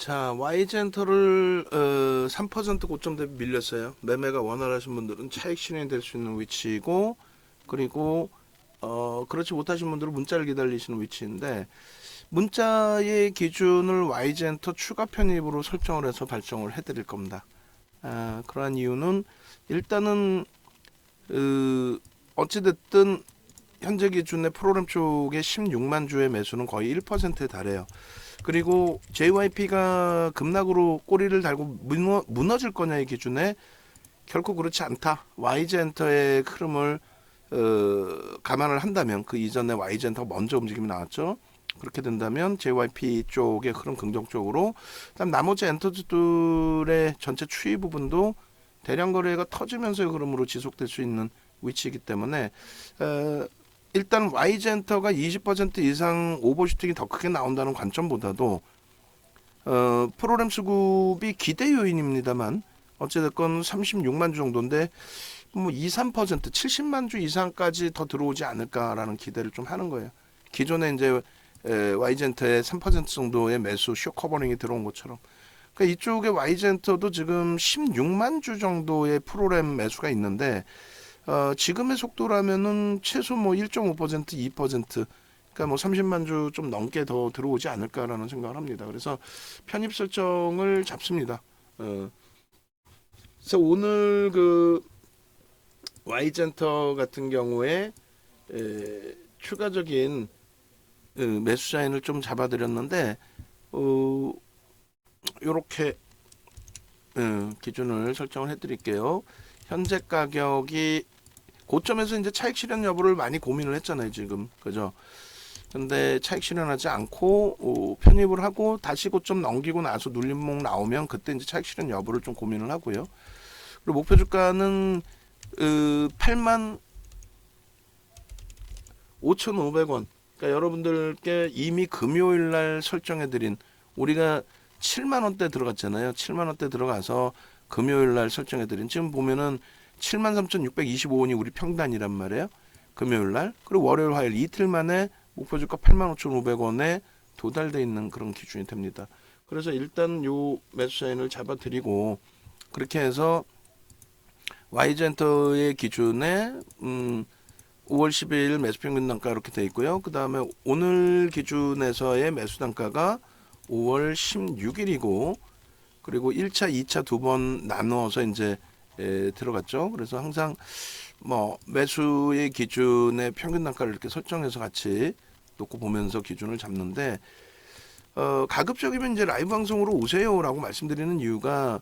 자, Y젠터를 3% 고점 대비 밀렸어요. 매매가 원활하신 분들은 차익 실현이 될 수 있는 위치이고, 그리고 그렇지 못하신 분들은 문자를 기다리시는 위치인데, 문자의 기준을 Y젠터 추가 편입으로 설정을 해서 발송을 해드릴 겁니다. 그러한 이유는 일단은 어찌됐든 현재 기준의 프로그램 쪽의 16만 주의 매수는 거의 1%에 달해요. 그리고 JYP가 급락으로 꼬리를 달고 무너질 거냐의 기준에 결코 그렇지 않다. YG엔터의 흐름을 감안을 한다면 그 이전에 YG엔터가 먼저 움직임이 나왔죠. 그렇게 된다면 JYP 쪽의 흐름 긍정적으로, 그다음 나머지 엔터들의 전체 추이 부분도 대량 거래가 터지면서의 흐름으로 지속될 수 있는 위치이기 때문에 일단 Y젠터가 20% 이상 오버슈팅이 더 크게 나온다는 관점보다도 프로그램 수급이 기대 요인입니다만 어찌됐건 36만 주 정도인데 뭐 2, 3% 70만 주 이상까지 더 들어오지 않을까라는 기대를 좀 하는 거예요. 기존에 이제 Y젠터의 3% 정도의 매수 쇼 커버링이 들어온 것처럼. 그러니까 이쪽에 Y젠터도 지금 16만 주 정도의 프로그램 매수가 있는데 지금의 속도라면은 최소 뭐 1.5%, 2%, 그러니까 뭐 30만 주 좀 넘게 더 들어오지 않을까라는 생각을 합니다. 그래서 편입 설정을 잡습니다. 그래서 오늘 그 Y젠터 같은 경우에 추가적인 매수 라인을 좀 잡아드렸는데 이렇게 기준을 설정을 해드릴게요. 현재 가격이 고점에서 이제 차익 실현 여부를 많이 고민을 했잖아요, 지금. 그죠? 근데 차익 실현하지 않고 편입을 하고 다시 고점 넘기고 나서 눌림목 나오면 그때 이제 차익 실현 여부를 좀 고민을 하고요. 그리고 목표 주가는 8만 5,500원. 그러니까 여러분들께 이미 금요일 날 설정해 드린, 우리가 7만 원대 들어갔잖아요. 7만 원대 들어가서 금요일 날 설정해 드린, 지금 보면은 73,625원이 우리 평단이란 말이에요. 금요일 날. 그리고 월요일, 화요일 이틀 만에 목표 주가 85,500원에 도달돼 있는 그런 기준이 됩니다. 그래서 일단 요 매수 라인을 잡아 드리고, 그렇게 해서 Y젠터의 기준에 5월 10일 매수 평균 단가 이렇게 돼 있고요. 그다음에 오늘 기준에서의 매수 단가가 5월 16일이고, 그리고 1차, 2차 두 번 나누어서 이제 들어갔죠. 그래서 항상 뭐 매수의 기준의 평균 단가를 이렇게 설정해서 같이 놓고 보면서 기준을 잡는데, 가급적이면 이제 라이브 방송으로 오세요라고 말씀드리는 이유가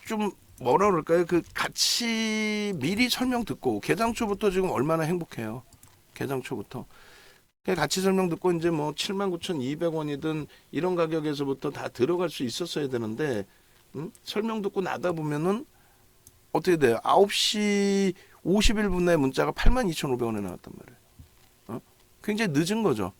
좀 뭐라 그럴까요? 그 같이 미리 설명 듣고, 개장 초부터 지금 얼마나 행복해요. 개장 초부터. 같이 설명 듣고 이제 뭐 79,200원이든 이런 가격에서부터 다 들어갈 수 있었어야 되는데, 설명 듣고 나다 보면은 어떻게 돼요? 9시 51분에 문자가 82,500원에 나왔단 말이에요. 굉장히 늦은 거죠.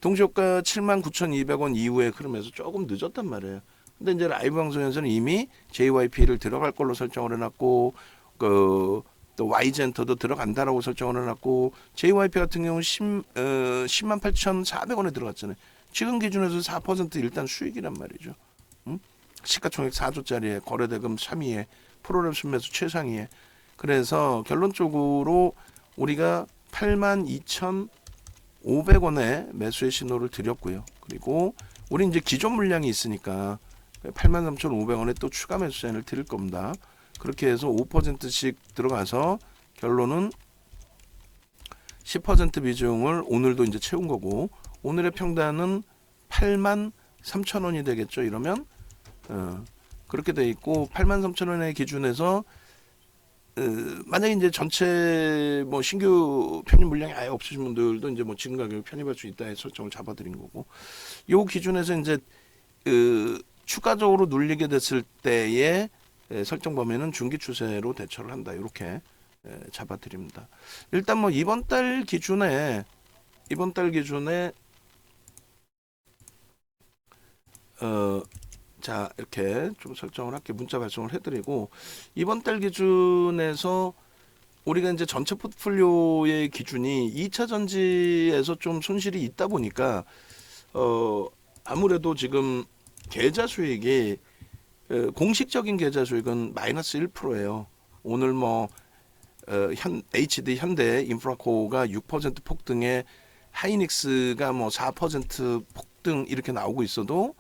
동시효과 79,200원 이후에 흐름에서 조금 늦었단 말이에요. 근데 이제 라이브 방송에서는 이미 JYP를 들어갈 걸로 설정을 해놨고, 또 Y젠터도 들어간다라고 설정을 해놨고, JYP 같은 경우는 108,400원에 들어갔잖아요. 지금 기준에서 4% 일단 수익이란 말이죠. 시가총액 4조짜리에 거래대금 3위에 프로그램 순매수 최상위에. 그래서 결론적으로 우리가 82,500원에 매수의 신호를 드렸고요. 그리고 우리 이제 기존 물량이 있으니까 83,500원에 또 추가 매수 제한을 드릴 겁니다. 그렇게 해서 5%씩 들어가서 결론은 10% 비중을 오늘도 이제 채운 거고, 오늘의 평단은 83,000원이 되겠죠. 이러면 그렇게 돼 있고, 83,000원의 기준에서 만약에 이제 전체 뭐 신규 편입 물량이 아예 없으신 분들도 이제 뭐 지금 가격에 편입할 수 있다의 설정을 잡아드린 거고, 요 기준에서 이제 추가적으로 눌리게 됐을 때의 설정 범위는 중기 추세로 대처를 한다. 이렇게 잡아드립니다. 일단 뭐 이번 달 기준에 자, 이렇게 좀 설정을 할게. 문자 발송을 해드리고, 이번 달 기준에서 우리가 이제 전체 포트폴리오의 기준이 2차 전지에서 좀 손실이 있다 보니까 아무래도 지금 계좌 수익이 공식적인 계좌 수익은 마이너스 1%예요. 오늘 뭐 HD 현대 인프라코어가 6% 폭등에 하이닉스가 뭐 4% 폭등 이렇게 나오고 있어도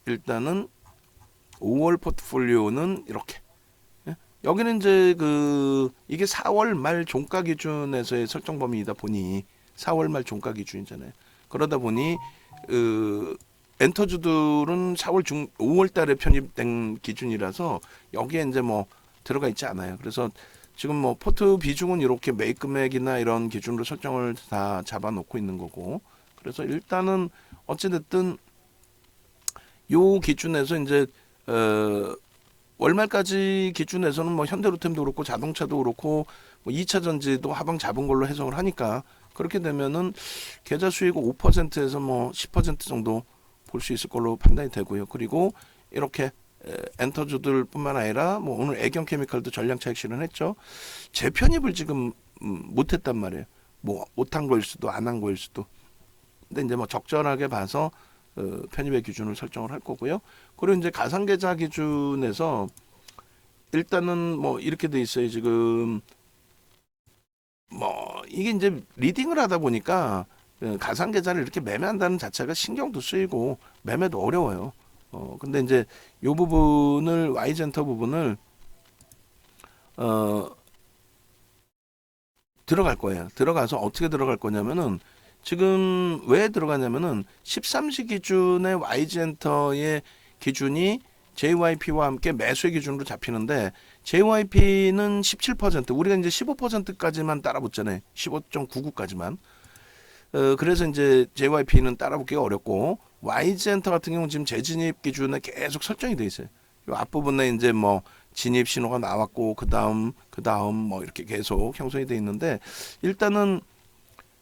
일단은 5월 포트폴리오는 이렇게, 예? 여기는 이제 이게 4월 말 종가 기준에서의 설정 범위이다 보니 4월 말 종가 기준이잖아요. 그러다 보니 엔터주들은 5월 달에 편입된 기준이라서 여기에 이제 뭐 들어가 있지 않아요. 그래서 지금 뭐 포트 비중은 이렇게 매입 금액이나 이런 기준으로 설정을 다 잡아놓고 있는 거고, 그래서 일단은 어찌됐든 요 기준에서 이제 월말까지 기준에서는 뭐 현대로템도 그렇고 자동차도 그렇고 뭐 2차 전지도 하방 잡은 걸로 해석을 하니까, 그렇게 되면은 계좌 수익 5%에서 뭐 10% 정도 볼 수 있을 걸로 판단이 되고요. 그리고 이렇게 엔터주들뿐만 아니라 뭐 오늘 애경케미칼도 전량 차익 실현했죠. 재편입을 지금 못했단 말이에요. 뭐 못한 거일 수도 안 한 거일 수도. 근데 이제 뭐 적절하게 봐서 편입의 기준을 설정을 할 거고요. 그리고 이제 가상계좌 기준에서 일단은 뭐 이렇게 돼 있어요. 지금 뭐 이게 이제 리딩을 하다 보니까 가상계좌를 이렇게 매매한다는 자체가 신경도 쓰이고 매매도 어려워요. 근데 이제 요 부분을 Y젠터 부분을 들어갈 거예요. 들어가서 어떻게 들어갈 거냐면은 지금 왜 들어가냐면은 13시 기준의 YG엔터의 기준이 JYP와 함께 매수의 기준으로 잡히는데 JYP는 17%, 우리가 이제 15%까지만 따라붙잖아요. 15.99까지만. 그래서 이제 JYP는 따라붙기가 어렵고 YG엔터 같은 경우는 지금 재진입 기준에 계속 설정이 돼 있어요. 이 앞부분에 이제 뭐 진입 신호가 나왔고 그다음 뭐 이렇게 계속 형성이 돼 있는데, 일단은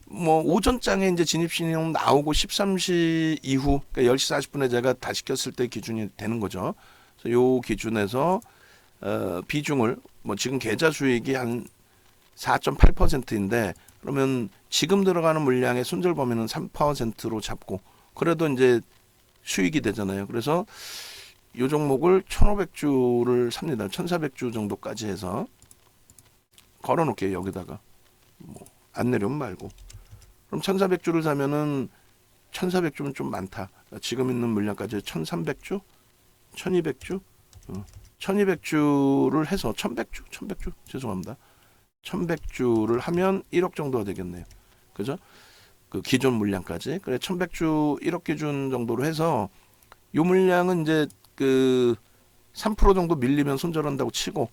뭐 오전장에 이제 진입 신호 나오고 13시 이후, 그러니까 10시 40분에 제가 다시 켰을 때 기준이 되는 거죠. 그래서 요 기준에서 비중을 뭐 지금 계좌 수익이 한 4.8%인데 그러면 지금 들어가는 물량의 손절 범위는 3%로 잡고, 그래도 이제 수익이 되잖아요. 그래서 이 종목을 1,500주를 삽니다. 1,400주 정도까지 해서 걸어놓게요. 여기다가 뭐 안 내려오면 말고. 그럼 1,400주를 사면은 1,400주면 좀 많다. 지금 있는 물량까지 1,300주, 1,200주, 1,200주를 해서 1,100주 죄송합니다. 1,100주를 하면 1억 정도가 되겠네요. 그죠? 그 기존 물량까지. 그래 1,100주 1억 기준 정도로 해서 요 물량은 이제 3% 정도 밀리면 손절한다고 치고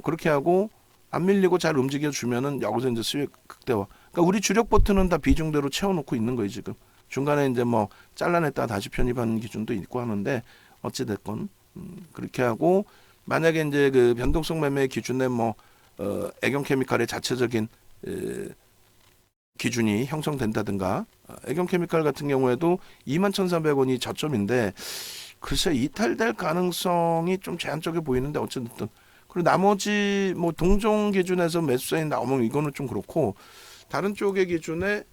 그렇게 하고 안 밀리고 잘 움직여 주면은 여기서 이제 수익 극대화. 그러니까 우리 주력 보트는 다 비중대로 채워놓고 있는 거예요 지금. 중간에 이제 뭐 잘라냈다 다시 편입하는 기준도 있고 하는데 어찌 됐건 그렇게 하고, 만약에 이제 그 변동성 매매 기준에 뭐 애경케미칼의 자체적인 기준이 형성된다든가, 애경케미칼 같은 경우에도 21,400원이 저점인데 글쎄 이탈될 가능성이 좀 제한적이 보이는데 어쨌든, 그리고 나머지 뭐 동종 기준에서 매수 사인 나오면 이거는 좀 그렇고, 다른 쪽의 기준에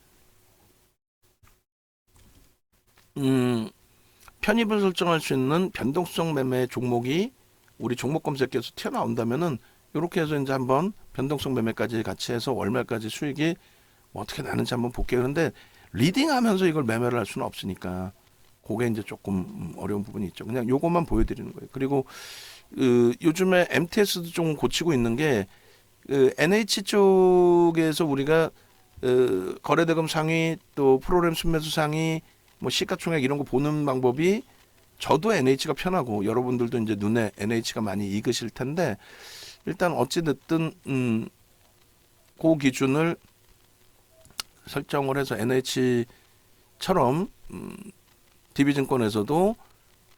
편입을 설정할 수 있는 변동성 매매 종목이 우리 종목 검색에서 튀어나온다면은 이렇게 해서 이제 한번 변동성 매매까지 같이 해서 월말까지 수익이 뭐 어떻게 나는지 한번 볼게요. 그런데 리딩하면서 이걸 매매를 할 수는 없으니까 그게 이제 조금 어려운 부분이 있죠. 그냥 요것만 보여드리는 거예요. 그리고 요즘에 MTS도 좀 고치고 있는 게 NH 쪽에서 우리가 거래대금 상위 또 프로그램 순매수 상위 뭐 시가총액 이런 거 보는 방법이, 저도 NH가 편하고 여러분들도 이제 눈에 NH가 많이 익으실 텐데, 일단 어찌 됐든 그 기준을 설정을 해서 NH처럼 DB증권에서도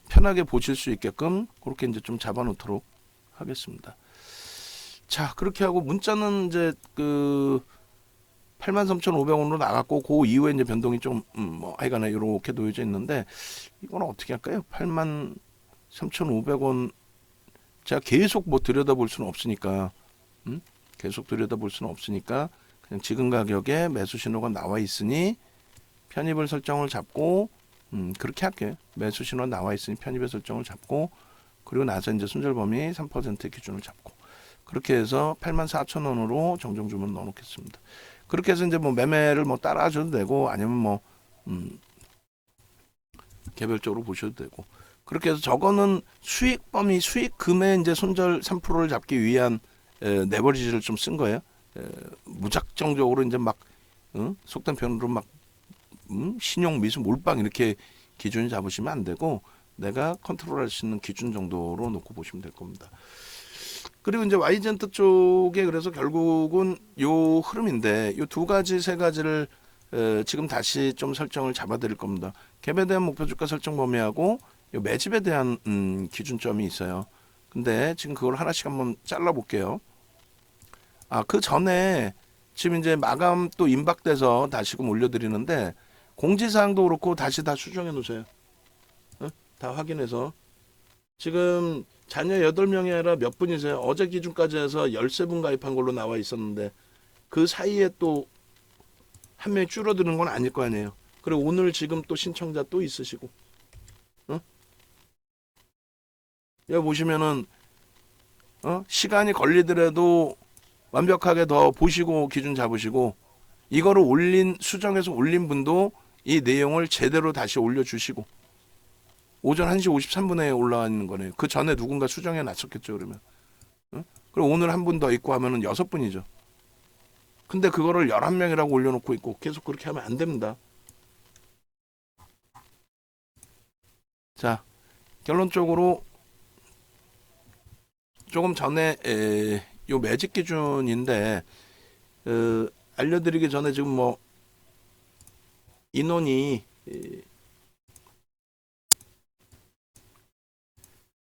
편하게 보실 수 있게끔 그렇게 이제 좀 잡아놓도록 하겠습니다. 자, 그렇게 하고 문자는 이제 83,500원으로 나갔고 그 이후에 이제 변동이 좀 뭐 하여간에 이렇게 놓여져 있는데, 이거는 어떻게 할까요? 83,500원 제가 계속 뭐 들여다볼 수는 없으니까 계속 들여다볼 수는 없으니까 그냥 지금 가격에 매수 신호가 나와 있으니 편입을 설정을 잡고 그렇게 할게. 매수 신호 나와 있으니 편입의 설정을 잡고, 그리고 나서 이제 손절 범위 3% 기준을 잡고, 그렇게 해서 84,000원으로 정정 주문 넣어 놓겠습니다. 그렇게 해서 이제 뭐 매매를 뭐 따라 하셔도 되고, 아니면 뭐 개별적으로 보셔도 되고, 그렇게 해서 저거는 수익 범위, 수익금의 이제 손절 3%를 잡기 위한 레버리지를 좀 쓴 거예요. 무작정적으로 이제 막 속된 표현으로 막 신용 미수 몰빵 이렇게 기준을 잡으시면 안 되고, 내가 컨트롤할 수 있는 기준 정도로 놓고 보시면 될 겁니다. 그리고 이제 와이젠트 쪽에 그래서 결국은 요 흐름인데, 요 두 가지 세 가지를 지금 다시 좀 설정을 잡아드릴 겁니다. 갭에 대한 목표 주가 설정 범위하고 요 매집에 대한 기준점이 있어요. 근데 지금 그걸 하나씩 한번 잘라 볼게요. 그 전에 지금 이제 마감 또 임박돼서 다시금 올려드리는데, 공지사항도 그렇고 다시 다 수정해 놓으세요. 다 확인해서. 지금 자녀 8명이 아니라 몇 분이세요? 어제 기준까지 해서 13분 가입한 걸로 나와 있었는데, 그 사이에 또 한 명이 줄어드는 건 아닐 거 아니에요. 그리고 오늘 지금 또 신청자 또 있으시고, 여기 보시면은 시간이 걸리더라도 완벽하게 더 보시고 기준 잡으시고, 이거를 수정해서 올린 분도 이 내용을 제대로 다시 올려주시고, 오전 1시 53분에 올라와 있는 거네요. 그 전에 누군가 수정해 놨었겠죠, 그러면. 그리고 오늘 한 분 더 있고 하면은 6분이죠. 근데 그거를 11명이라고 올려놓고 있고 계속 그렇게 하면 안 됩니다. 자, 결론적으로 조금 전에 요 매직 기준인데, 알려드리기 전에 지금 뭐 인원이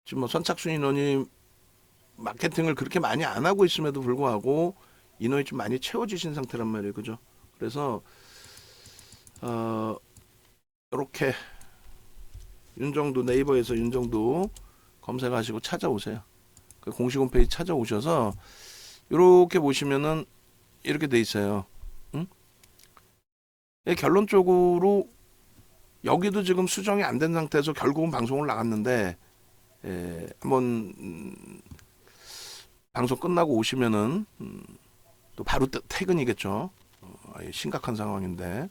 지금 뭐 선착순 인원이 마케팅을 그렇게 많이 안 하고 있음에도 불구하고 인원이 좀 많이 채워지신 상태란 말이에요, 그죠? 그래서 이렇게 윤정두, 네이버에서 윤정두 검색하시고 찾아오세요. 그 공식 홈페이지 찾아오셔서 이렇게 보시면은 이렇게 돼 있어요. 결론적으로 여기도 지금 수정이 안 된 상태에서 결국은 방송을 나갔는데, 한번 방송 끝나고 오시면은 또 바로 퇴근이겠죠. 심각한 상황인데.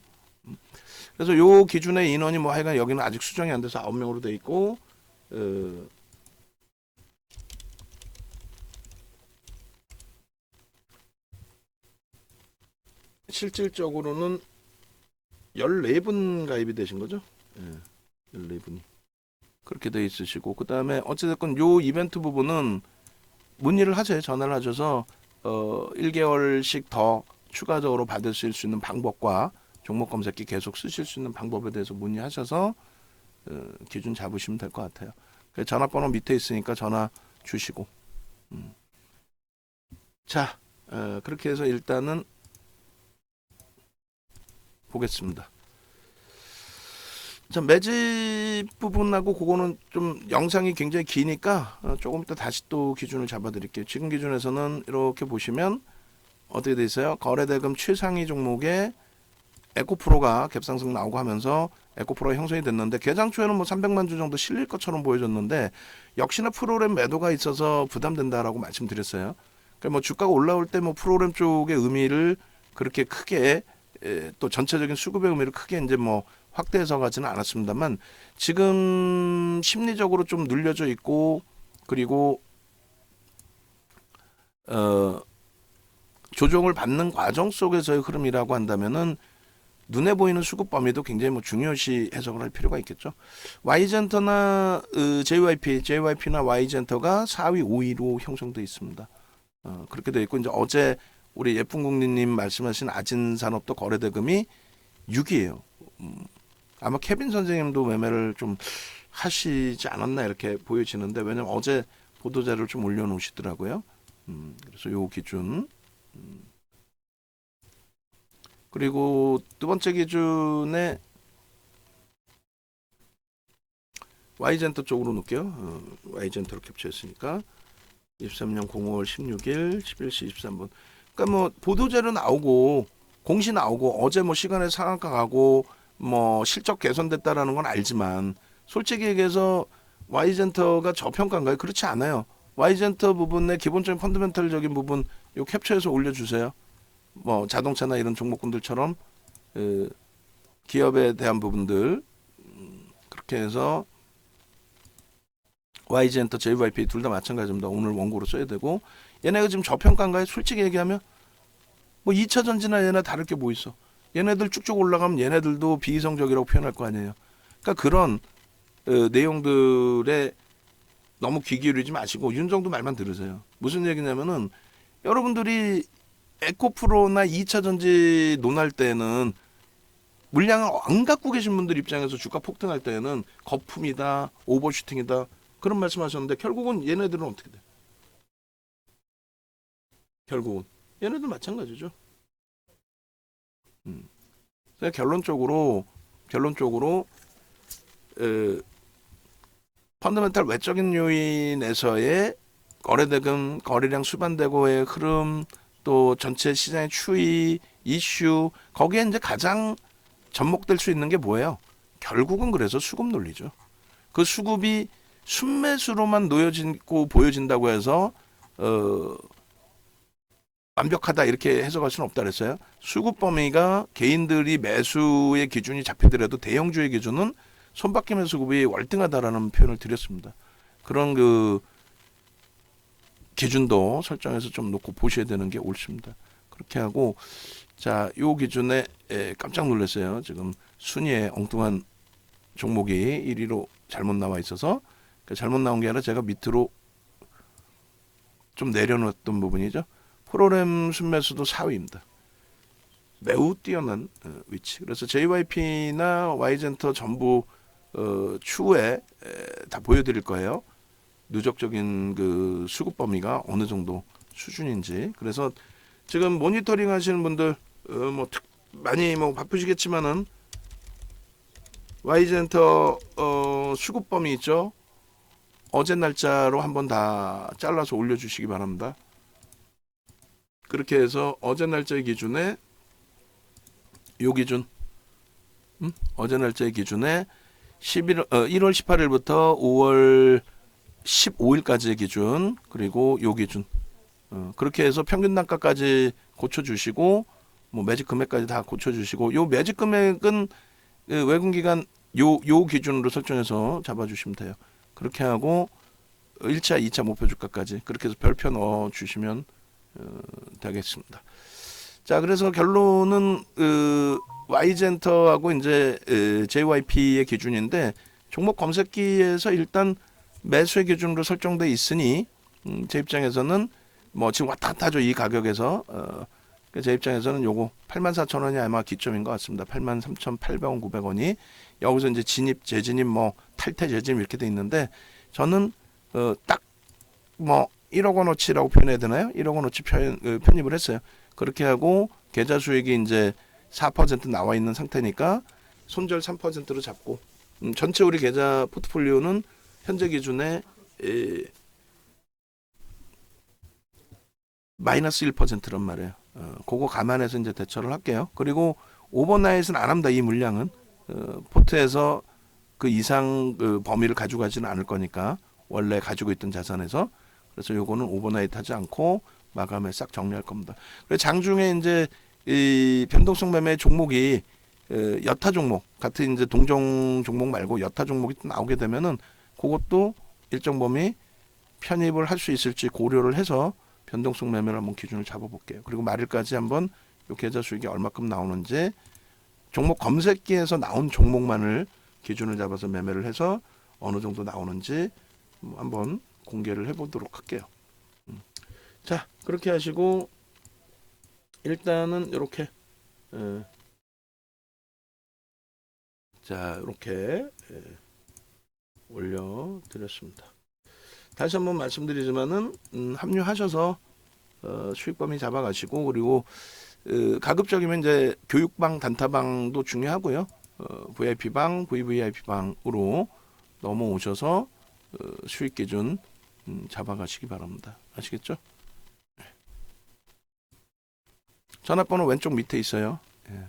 그래서 요 기준의 인원이 뭐 하여간 여기는 아직 수정이 안 돼서 9명으로 돼 있고, 실질적으로는 14분 가입이 되신 거죠. 14분이 그렇게 돼 있으시고, 그 다음에 어찌됐건 요 이벤트 부분은 문의를 하세요. 전화를 하셔서 1개월씩 더 추가적으로 받으실 수 있는 방법과 종목 검색기 계속 쓰실 수 있는 방법에 대해서 문의하셔서 기준 잡으시면 될 것 같아요. 전화번호 밑에 있으니까 전화 주시고. 자, 그렇게 해서 일단은 보겠습니다. 자, 매집 부분하고 그거는 좀 영상이 굉장히 기니까 조금 이따 다시 또 기준을 잡아 드릴게요. 지금 기준에서는 이렇게 보시면 어떻게 돼 있어요? 거래대금 최상위 종목에 에코프로가 갭상승 나오고 하면서 에코프로가 형성이 됐는데, 개장 초에는 뭐 300만 주 정도 실릴 것처럼 보여졌는데, 역시나 프로그램 매도가 있어서 부담된다라고 말씀드렸어요. 그러니까 뭐 주가가 올라올 때 뭐 프로그램 쪽의 의미를 그렇게 크게, 또 전체적인 수급의 의미를 크게 이제 뭐 확대해서 가지는 않았습니다만, 지금 심리적으로 좀 눌려져 있고, 그리고 조정을 받는 과정 속에서의 흐름이라고 한다면은 눈에 보이는 수급 범위도 굉장히 뭐 중요시 해석을 할 필요가 있겠죠. Y젠터나 JYP나 Y젠터가 4위, 5위로 형성되어 있습니다. 그렇게 되어 있고, 이제 어제 우리 예쁜 국리님 말씀하신 아진산업도 거래대금이 6위예요. 아마 케빈 선생님도 매매를 좀 하시지 않았나 이렇게 보여지는데, 왜냐면 어제 보도자료를 좀 올려놓으시더라고요. 그래서 요 기준. 그리고 두 번째 기준에 Y젠터 쪽으로 놓을게요. Y젠터로 캡처했으니까 23년 05월 16일 11시 23분. 그러니까 뭐 보도자료 나오고 공시 나오고 어제 뭐 시간에 상한가 가고 뭐 실적 개선됐다라는 건 알지만 솔직히 얘기해서 Y젠터가 저평가인가요? 그렇지 않아요. Y젠터 부분의 기본적인 펀더멘털적인 부분 요 캡처해서 올려주세요. 뭐 자동차나 이런 종목군들처럼 그 기업에 대한 부분들 그렇게 해서 YG엔터, JYP 둘 다 마찬가지입니다. 오늘 원고로 써야 되고 얘네가 지금 저평가인가요? 솔직히 얘기하면 뭐 2차 전지나 얘네 다를 게 뭐 있어. 얘네들 쭉쭉 올라가면 얘네들도 비이성적이라고 표현할 거 아니에요. 그러니까 그런 내용들에 너무 귀 기울이지 마시고 윤정도 말만 들으세요. 무슨 얘기냐면은 여러분들이 에코프로나 2차 전지 논할 때는 물량을 안 갖고 계신 분들 입장에서 주가 폭등할 때는 거품이다, 오버슈팅이다 그런 말씀하셨는데 결국은 얘네들은 어떻게 돼? 결국은 얘네들 마찬가지죠. 결론적으로 펀더멘탈 외적인 요인에서의 거래대금, 거래량 수반대고의 흐름, 또 전체 시장의 추이, 이슈 거기에 이제 가장 접목될 수 있는 게 뭐예요? 결국은 그래서 수급 논리죠. 그 수급이 순매수로만 놓여지고 보여진다고 해서 완벽하다 이렇게 해석할 수는 없다 그랬어요. 수급 범위가 개인들이 매수의 기준이 잡히더라도 대형주의 기준은 손바뀜의 수급이 월등하다라는 표현을 드렸습니다. 그런 그 기준도 설정해서 좀 놓고 보셔야 되는 게 옳습니다. 그렇게 하고 자, 요 기준에 깜짝 놀랐어요. 지금 순위에 엉뚱한 종목이 1위로 잘못 나와 있어서 잘못 나온 게 아니라 제가 밑으로 좀 내려놓았던 부분이죠. 프로그램 순매수도 4위입니다. 매우 뛰어난 위치. 그래서 JYP나 Y젠터 전부 추후에 다 보여드릴 거예요. 누적적인 그 수급 범위가 어느 정도 수준인지. 그래서 지금 모니터링 하시는 분들 많이 뭐 바쁘시겠지만은 Y젠터 수급 범위 있죠. 어제 날짜로 한번 다 잘라서 올려주시기 바랍니다. 그렇게 해서 어제 날짜의 기준에 요 기준 어제 날짜의 기준에 1월 18일부터 5월 15일까지의 기준 그리고 요 기준 그렇게 해서 평균 단가까지 고쳐주시고 뭐 매직 금액까지 다 고쳐주시고 요 매직 금액은 외국기관 요 기준으로 설정해서 잡아주시면 돼요. 그렇게 하고 1차, 2차 목표 주가까지 그렇게 해서 별표 넣어 주시면 되겠습니다. 자, 그래서 결론은 Y젠터하고 이제 JYP의 기준인데 종목 검색기에서 일단 매수의 기준으로 설정돼 있으니 제 입장에서는 뭐 지금 왔다 갔다 하죠. 이 가격에서 제 입장에서는 요거 84,000원이 아마 기점인 것 같습니다. 83,800원, 900원이 여기서 이제 진입, 재진입, 뭐 탈퇴, 재진입 이렇게 돼 있는데 저는 딱 뭐 1억 원어치라고 표현해야 되나요? 1억 원어치 편입을 했어요. 그렇게 하고 계좌 수익이 이제 4% 나와 있는 상태니까 손절 3%로 잡고 전체 우리 계좌 포트폴리오는 현재 기준에 마이너스 1%란 말이에요. 그거 감안해서 이제 대처를 할게요. 그리고 오버나잇은 안 합니다. 이 물량은 포트에서 그 이상 그 범위를 가져가지는 않을 거니까 원래 가지고 있던 자산에서 그래서 요거는 오버나잇 하지 않고 마감에 싹 정리할 겁니다. 그래서 장중에 이제 이 변동성 매매 종목이 여타 종목 같은 이제 동종 종목 말고 여타 종목이 나오게 되면은 그것도 일정 범위 편입을 할 수 있을지 고려를 해서 변동성 매매를 한번 기준을 잡아볼게요. 그리고 말일까지 한번 요 계좌 수익이 얼마큼 나오는지 종목 검색기에서 나온 종목만을 기준을 잡아서 매매를 해서 어느 정도 나오는지 한번 공개를 해보도록 할게요. 자, 그렇게 하시고 일단은 이렇게 자 이렇게 올려드렸습니다. 다시 한번 말씀드리지만은 합류하셔서 수익 범위 잡아가시고 그리고 가급적이면 이제 교육방 단타방도 중요하고요. VIP방, VVIP방으로 넘어오셔서 수익 기준 잡아가시기 바랍니다. 아시겠죠? 전화번호 왼쪽 밑에 있어요. 예.